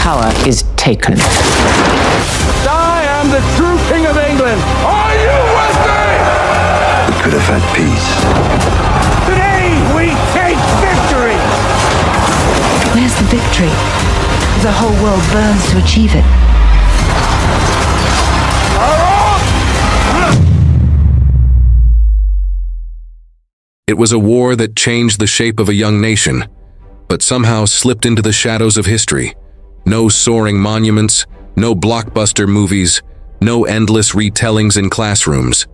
power is taken. I am the true King of England. Are you with me? We could have had peace. Today we take victory. Where's the victory? The whole world burns to achieve it. It was a war that changed the shape of a young nation, but somehow slipped into the shadows of history. No soaring monuments, no blockbuster movies, no endless retellings in classrooms.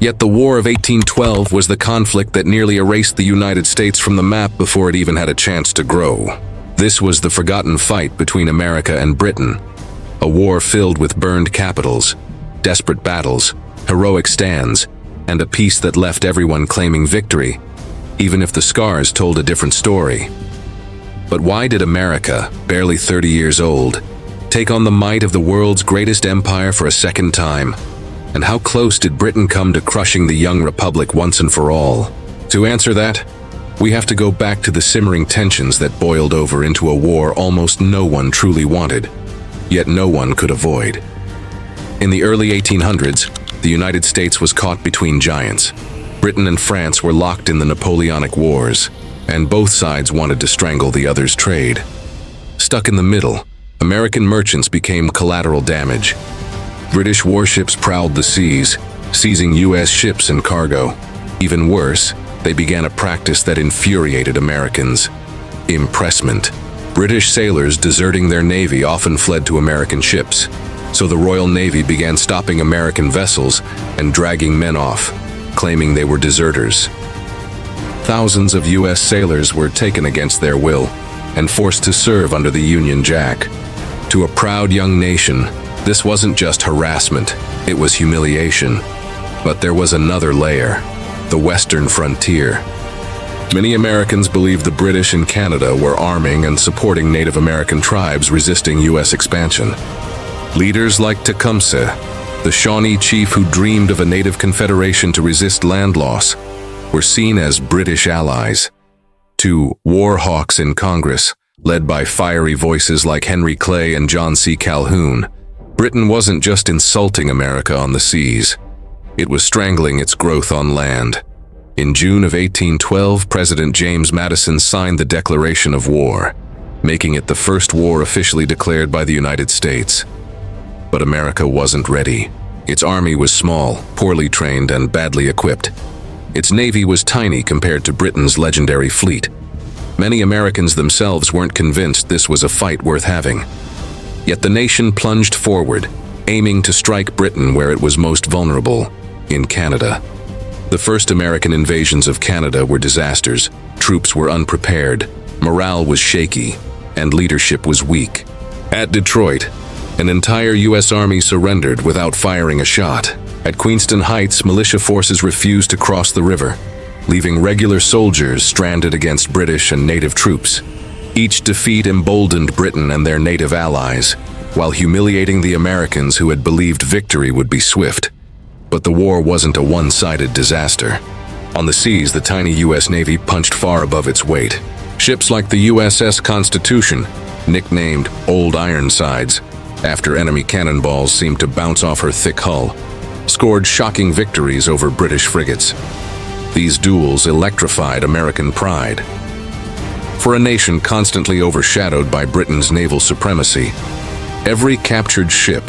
Yet the War of 1812 was the conflict that nearly erased the United States from the map before it even had a chance to grow. This was the forgotten fight between America and Britain, a war filled with burned capitals, desperate battles, heroic stands, and a peace that left everyone claiming victory, even if the scars told a different story. But why did America, barely 30 years old, take on the might of the world's greatest empire for a second time? And how close did Britain come to crushing the young republic once and for all? To answer that, we have to go back to the simmering tensions that boiled over into a war almost no one truly wanted, yet no one could avoid. In the early 1800s, the United States was caught between giants. Britain and France were locked in the Napoleonic Wars, and both sides wanted to strangle the other's trade. Stuck in the middle, American merchants became collateral damage. British warships prowled the seas, seizing U.S. ships and cargo. Even worse, they began a practice that infuriated Americans: impressment. British sailors deserting their navy often fled to American ships, so the Royal Navy began stopping American vessels and dragging men off, claiming they were deserters. Thousands of U.S. sailors were taken against their will and forced to serve under the Union Jack. To a proud young nation, this wasn't just harassment, it was humiliation. But there was another layer: the Western frontier. Many Americans believed the British in Canada were arming and supporting Native American tribes resisting U.S. expansion. Leaders like Tecumseh, the Shawnee chief who dreamed of a Native confederation to resist land loss, were seen as British allies. To war hawks in Congress, led by fiery voices like Henry Clay and John C. Calhoun, Britain wasn't just insulting America on the seas, it was strangling its growth on land. In June of 1812, President James Madison signed the Declaration of War, making it the first war officially declared by the United States. But America wasn't ready. Its army was small, poorly trained, and badly equipped. Its navy was tiny compared to Britain's legendary fleet. Many Americans themselves weren't convinced this was a fight worth having. Yet the nation plunged forward, aiming to strike Britain where it was most vulnerable, in Canada. The first American invasions of Canada were disasters. Troops were unprepared, morale was shaky, and leadership was weak. At Detroit, an entire U.S. Army surrendered without firing a shot. At Queenston Heights, militia forces refused to cross the river, leaving regular soldiers stranded against British and Native troops. Each defeat emboldened Britain and their Native allies, while humiliating the Americans who had believed victory would be swift. But the war wasn't a one-sided disaster. On the seas, the tiny U.S. Navy punched far above its weight. Ships like the USS Constitution, nicknamed Old Ironsides, after enemy cannonballs seemed to bounce off her thick hull, scored shocking victories over British frigates. These duels electrified American pride. For a nation constantly overshadowed by Britain's naval supremacy, every captured ship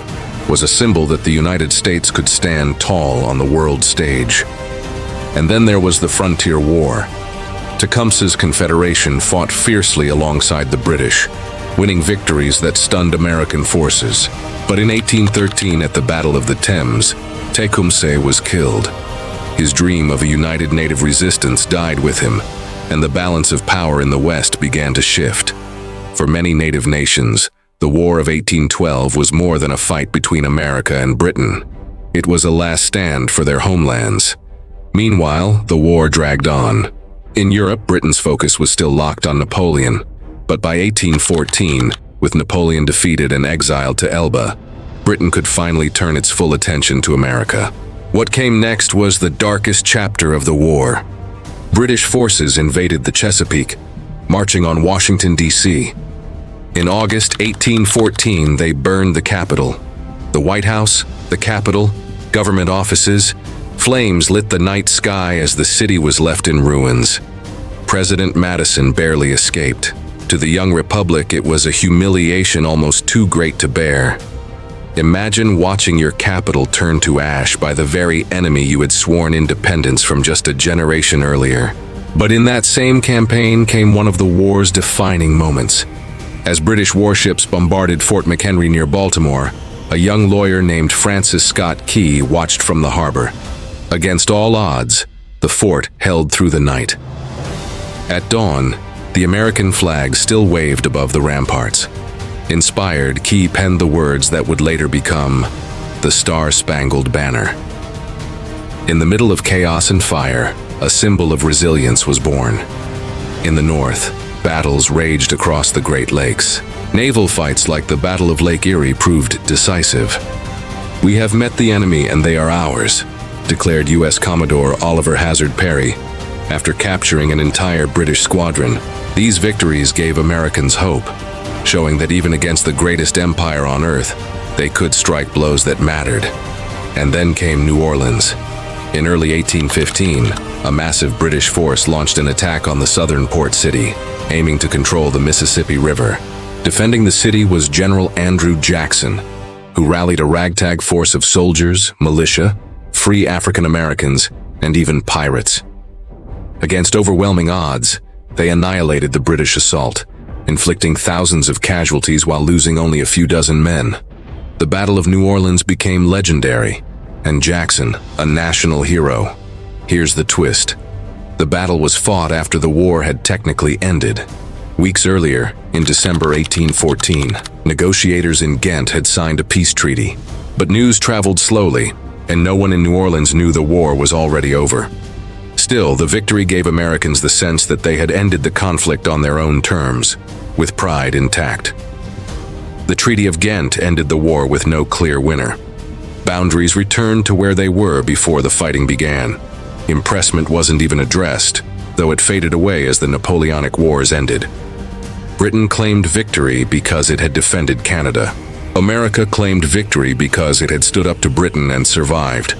was a symbol that the United States could stand tall on the world stage. And then there was the Frontier War. Tecumseh's Confederation fought fiercely alongside the British, winning victories that stunned American forces. But in 1813, at the Battle of the Thames, Tecumseh was killed. His dream of a united Native resistance died with him, and the balance of power in the West began to shift. For many Native nations, the War of 1812 was more than a fight between America and Britain. It was a last stand for their homelands. Meanwhile, the war dragged on. In Europe, Britain's focus was still locked on Napoleon. But by 1814, with Napoleon defeated and exiled to Elba, Britain could finally turn its full attention to America. What came next was the darkest chapter of the war. British forces invaded the Chesapeake, marching on Washington, D.C. In August 1814, they burned the Capitol. The White House, the Capitol, government offices, flames lit the night sky as the city was left in ruins. President Madison barely escaped. To the young republic, it was a humiliation almost too great to bear. Imagine watching your capital turn to ash by the very enemy you had sworn independence from just a generation earlier. But in that same campaign came one of the war's defining moments. As British warships bombarded Fort McHenry near Baltimore, a young lawyer named Francis Scott Key watched from the harbor. Against all odds, the fort held through the night. At dawn, the American flag still waved above the ramparts. Inspired, Key penned the words that would later become the Star-Spangled Banner. In the middle of chaos and fire, a symbol of resilience was born. In the north, battles raged across the Great Lakes. Naval fights like the Battle of Lake Erie proved decisive. "We have met the enemy and they are ours," declared U.S. Commodore Oliver Hazard Perry. After capturing an entire British squadron, these victories gave Americans hope, showing that even against the greatest empire on earth, they could strike blows that mattered. And then came New Orleans. In early 1815, a massive British force launched an attack on the southern port city, aiming to control the Mississippi River. Defending the city was General Andrew Jackson, who rallied a ragtag force of soldiers, militia, free African Americans, and even pirates. Against overwhelming odds, they annihilated the British assault, inflicting thousands of casualties while losing only a few dozen men. The Battle of New Orleans became legendary, and Jackson, a national hero. Here's the twist. The battle was fought after the war had technically ended. Weeks earlier, in December 1814, negotiators in Ghent had signed a peace treaty. But news traveled slowly, and no one in New Orleans knew the war was already over. Still, the victory gave Americans the sense that they had ended the conflict on their own terms, with pride intact. The Treaty of Ghent ended the war with no clear winner. Boundaries returned to where they were before the fighting began. Impressment wasn't even addressed, though it faded away as the Napoleonic Wars ended. Britain claimed victory because it had defended Canada. America claimed victory because it had stood up to Britain and survived.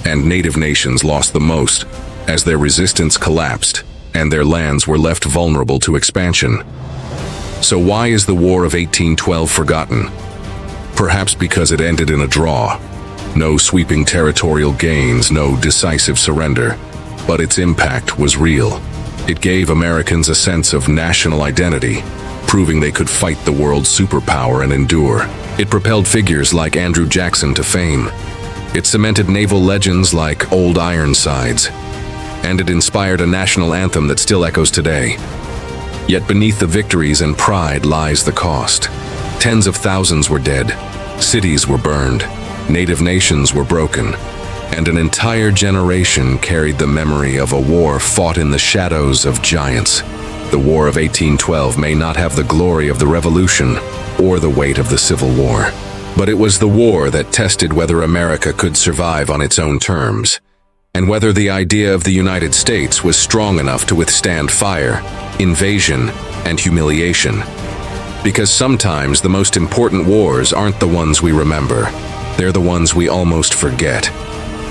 And native nations lost the most, as their resistance collapsed and their lands were left vulnerable to expansion. So why is the War of 1812 forgotten? Perhaps because it ended in a draw. No sweeping territorial gains, no decisive surrender. But its impact was real. It gave Americans a sense of national identity, proving they could fight the world's superpower and endure. It propelled figures like Andrew Jackson to fame. It cemented naval legends like Old Ironsides. And it inspired a national anthem that still echoes today. Yet beneath the victories and pride lies the cost. Tens of thousands were dead. Cities were burned. Native nations were broken. And an entire generation carried the memory of a war fought in the shadows of giants. The War of 1812 may not have the glory of the Revolution or the weight of the Civil War, but it was the war that tested whether America could survive on its own terms, and whether the idea of the United States was strong enough to withstand fire, invasion, and humiliation. Because sometimes the most important wars aren't the ones we remember, they're the ones we almost forget.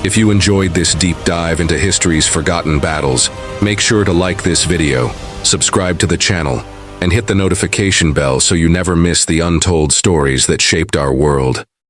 If you enjoyed this deep dive into history's forgotten battles, make sure to like this video, subscribe to the channel, and hit the notification bell so you never miss the untold stories that shaped our world.